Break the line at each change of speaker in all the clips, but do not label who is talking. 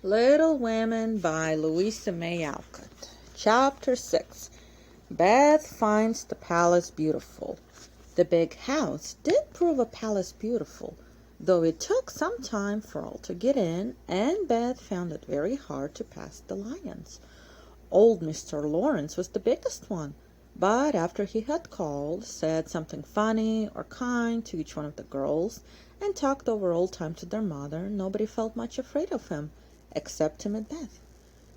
Little Women by Louisa May Alcott. Chapter 6. Beth finds the palace beautiful. The big house did prove a palace beautiful, though it took some time for all to get in, and Beth found it very hard to pass the lions. Old Mr. Lawrence was the biggest one, but after he had called, said something funny or kind to each one of the girls, and talked over old times with their mother, nobody felt much afraid of him, except timid Beth.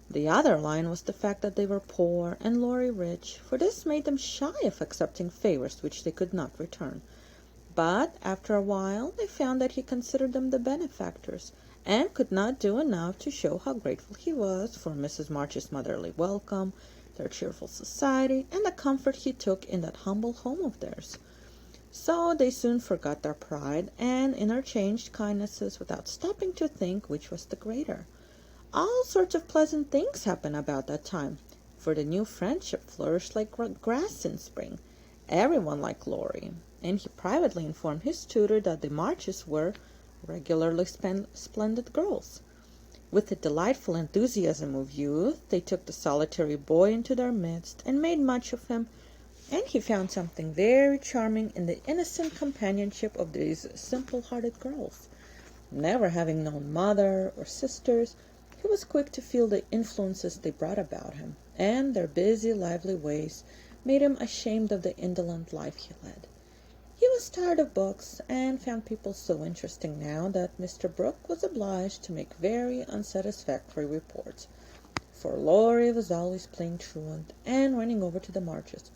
The other line was the fact that they were poor and Laurie rich, for this made them shy of accepting favors which they could not return. But after a while they found that he considered them the benefactors, and could not do enough to show how grateful he was for Mrs. March's motherly welcome, their cheerful society, and the comfort he took in that humble home of theirs. So they soon forgot their pride, and interchanged kindnesses without stopping to think which was the greater. All sorts of pleasant things happened about that time, for the new friendship flourished like grass in spring. Everyone liked Laurie, and he privately informed his tutor that the Marches were regularly splendid girls. With the delightful enthusiasm of youth, they took the solitary boy into their midst and made much of him, and he found something very charming in the innocent companionship of these simple-hearted girls. Never having known mother or sisters, he was quick to feel the influences they brought about him, and their busy, lively ways made him ashamed of the indolent life he led. He was tired of books, and found people so interesting now that Mr. Brooke was obliged to make very unsatisfactory reports, for Laurie was always playing truant and running over to the Marches.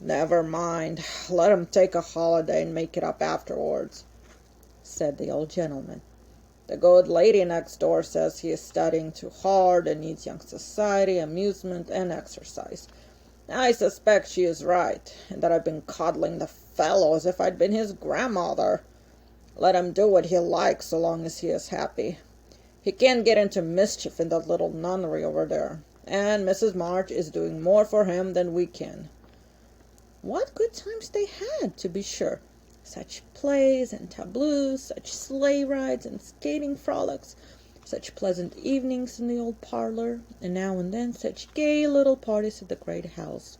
"Never mind, let him take a holiday and make it up afterwards," said the old gentleman. "The good lady next door says he is studying too hard and needs young society, amusement, and exercise. I suspect she is right, and that I've been coddling the fellow as if I'd been his grandmother. Let him do what he likes so long as he is happy. He can't get into mischief in that little nunnery over there, and Mrs. March is doing more for him than we can." What good times they had, to be sure! Such plays and tableaux, such sleigh rides and skating frolics, such pleasant evenings in the old parlor, and now and then such gay little parties at the great house.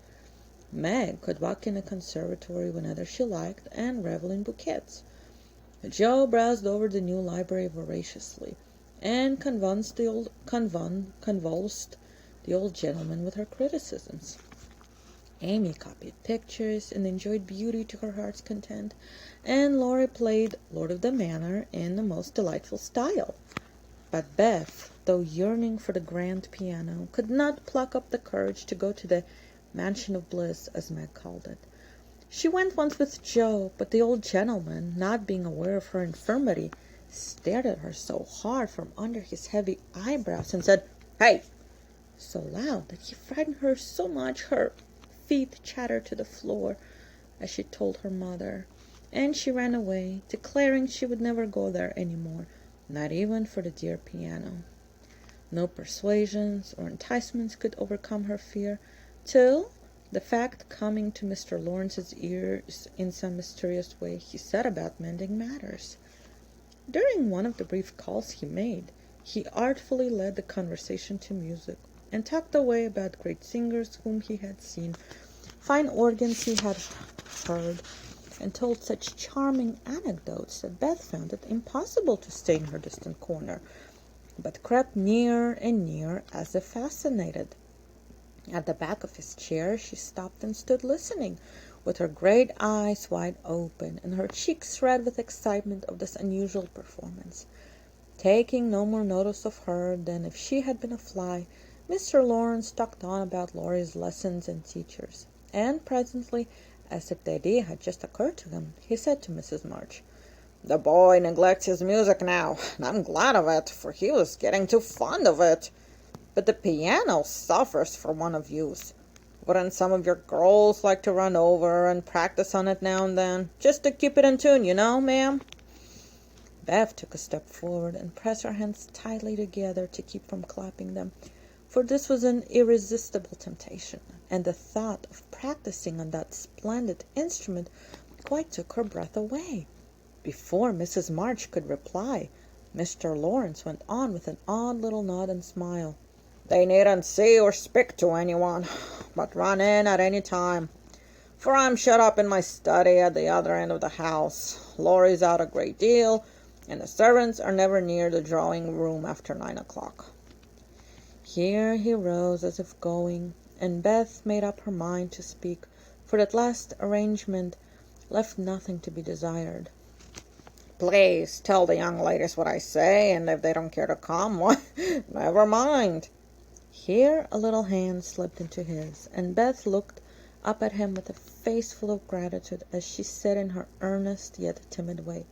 Meg could walk in the conservatory whenever she liked and revel in bouquets. Jo browsed over the new library voraciously, and convulsed the old gentleman with her criticisms. Amy copied pictures and enjoyed beauty to her heart's content, and Laurie played Lord of the Manor in the most delightful style. But Beth, though yearning for the grand piano, could not pluck up the courage to go to the mansion of bliss, as Meg called it. She went once with Jo, but the old gentleman, not being aware of her infirmity, stared at her so hard from under his heavy eyebrows and said, "Hey!" so loud that he frightened her so much her feet chattered to the floor as she told her mother, and she ran away, declaring she would never go there any more, not even for the dear piano. No persuasions or enticements could overcome her fear, till, the fact coming to Mr. Lawrence's ears in some mysterious way, he set about mending matters. During one of the brief calls he made, he artfully led the conversation to music, and talked away about great singers whom he had seen, fine organs he had heard, and told such charming anecdotes that Beth found it impossible to stay in her distant corner, but crept nearer and nearer as if fascinated. At the back of his chair she stopped and stood listening, with her great eyes wide open, and her cheeks red with excitement of this unusual performance. Taking no more notice of her than if she had been a fly, Mr. Lawrence talked on about Laurie's lessons and teachers, and presently, as if the idea had just occurred to him, he said to Mrs. March, "The boy neglects his music now, and I'm glad of it, for he was getting too fond of it. But the piano suffers for want of use. Wouldn't some of your girls like to run over and practice on it now and then, just to keep it in tune, you know, ma'am?" Beth took a step forward and pressed her hands tightly together to keep from clapping them, for this was an irresistible temptation, and the thought of practicing on that splendid instrument quite took her breath away. Before Mrs. March could reply, Mr. Lawrence went on with an odd little nod and smile. "They needn't see or speak to anyone, but run in at any time, for I'm shut up in my study at the other end of the house. Laurie's out a great deal, and the servants are never near the drawing-room after 9 o'clock." Here he rose as if going, and Beth made up her mind to speak, for that last arrangement left nothing to be desired. "Please tell the young ladies what I say, and if they don't care to come, why, never mind." Here a little hand slipped into his, and Beth looked up at him with a face full of gratitude as she said in her earnest yet timid way,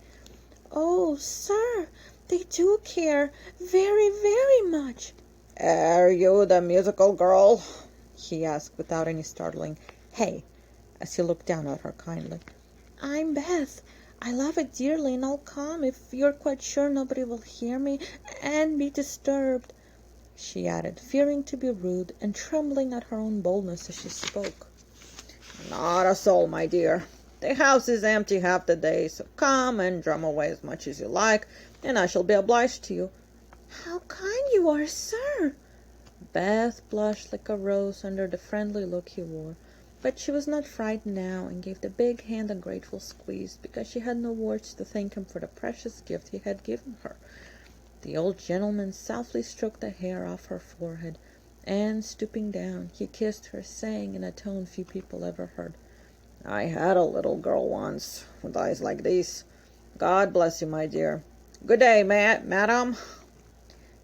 "Oh, sir, they do care very, very much." "Are you the musical girl?" he asked without any startling "Hey," as he looked down at her kindly. "I'm Beth. I love it dearly, and I'll come if you're quite sure nobody will hear me and be disturbed," she added, fearing to be rude and trembling at her own boldness as she spoke. "Not a soul, my dear. The house is empty half the day, so come and drum away as much as you like, and I shall be obliged to you." "How kind you are, sir!" Beth blushed like a rose under the friendly look he wore, but she was not frightened now, and gave the big hand a grateful squeeze, because she had no words to thank him for the precious gift he had given her. The old gentleman softly stroked the hair off her forehead, and, stooping down, he kissed her, saying in a tone few people ever heard, "I had a little girl once, with eyes like these. God bless you, my dear. Good day, madam."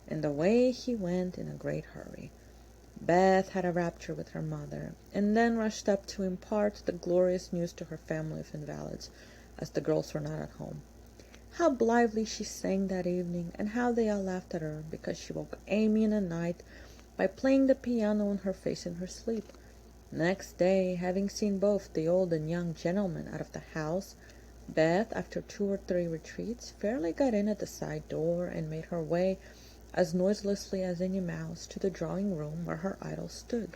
And away he went in a great hurry. Beth had a rapture with her mother, and then rushed up to impart the glorious news to her family of invalids, as the girls were not at home. How blithely she sang that evening, and how they all laughed at her, because she woke Amy in the night by playing the piano on her face in her sleep. Next day, having seen both the old and young gentlemen out of the house, Beth, after 2 or 3 retreats, fairly got in at the side door, and made her way as noiselessly as any mouse to the drawing-room where her idol stood.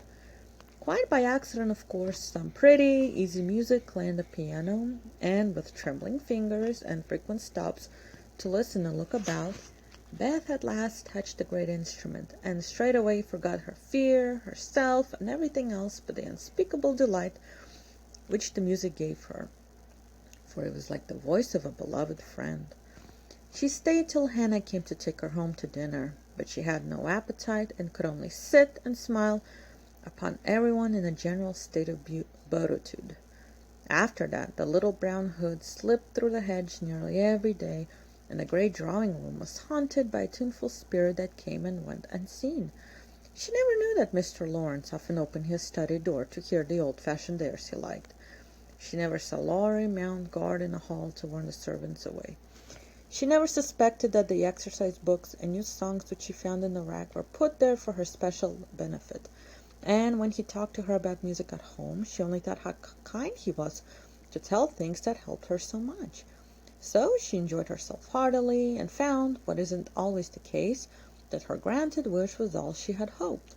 Quite by accident, of course, some pretty, easy music lay on the piano, and with trembling fingers and frequent stops to listen and look about, Beth at last touched the great instrument, and straightway forgot her fear, herself, and everything else but the unspeakable delight which the music gave her, for it was like the voice of a beloved friend. She stayed till Hannah came to take her home to dinner, but she had no appetite, and could only sit and smile upon everyone in a general state of beatitude. After that, the little brown hood slipped through the hedge nearly every day, and the great drawing-room was haunted by a tuneful spirit that came and went unseen. She never knew that Mr. Lawrence often opened his study door to hear the old-fashioned airs he liked. She never saw Laurie mount guard in the hall to warn the servants away. She never suspected that the exercise books and new songs which she found in the rack were put there for her special benefit, and when he talked to her about music at home, she only thought how kind he was to tell things that helped her so much. So she enjoyed herself heartily, and found, what isn't always the case, that her granted wish was all she had hoped.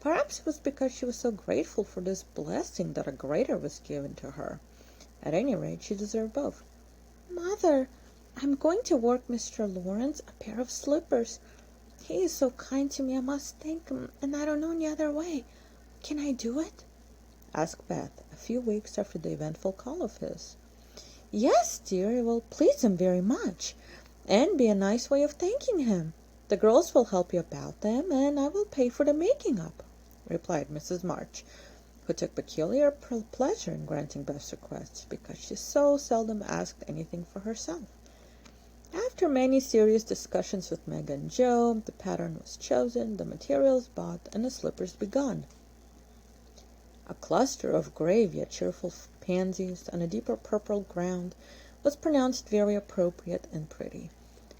Perhaps it was because she was so grateful for this blessing that a greater was given to her. At any rate, she deserved both. "Mother, I'm going to work Mr. Lawrence a pair of slippers. He is so kind to me, I must thank him, and I don't know any other way. Can I do it?" asked Beth, a few weeks after the eventful call of his. "Yes, dear, it will please him very much, and be a nice way of thanking him. The girls will help you about them, and I will pay for the making up," replied Mrs. March, who took peculiar pleasure in granting Beth's requests, because she so seldom asked anything for herself. After many serious discussions with Meg and Joe, the pattern was chosen, the materials bought, and the slippers begun. A cluster of grave yet cheerful pansies on a deeper purple ground was pronounced very appropriate and pretty,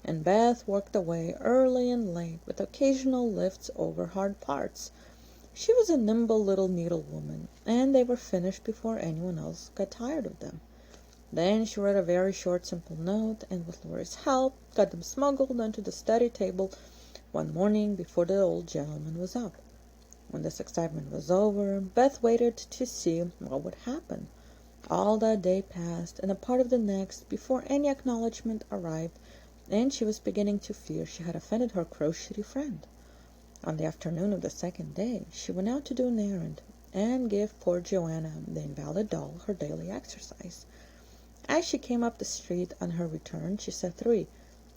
and Beth worked away early and late, with occasional lifts over hard parts. She was a nimble little needlewoman, and they were finished before anyone else got tired of them. Then she wrote a very short, simple note, and with Laurie's help got them smuggled onto the study table one morning before the old gentleman was up. When this excitement was over, Beth waited to see what would happen. All that day passed, and a part of the next, before any acknowledgment arrived, and she was beginning to fear she had offended her crotchety friend. On the afternoon of the second day, she went out to do an errand, and give poor Joanna, the invalid doll, her daily exercise. As she came up the street on her return, she saw 3,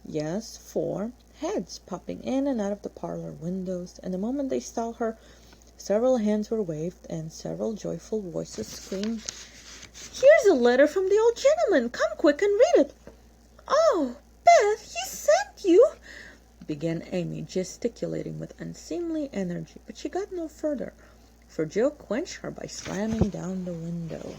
yes, 4, heads popping in and out of the parlor windows, and the moment they saw her, several hands were waved, and several joyful voices screamed, "Here's a letter from the old gentleman! Come quick and read it!" "Oh, Beth, he sent you!" began Amy, gesticulating with unseemly energy, but she got no further, for Joe quenched her by slamming down the window.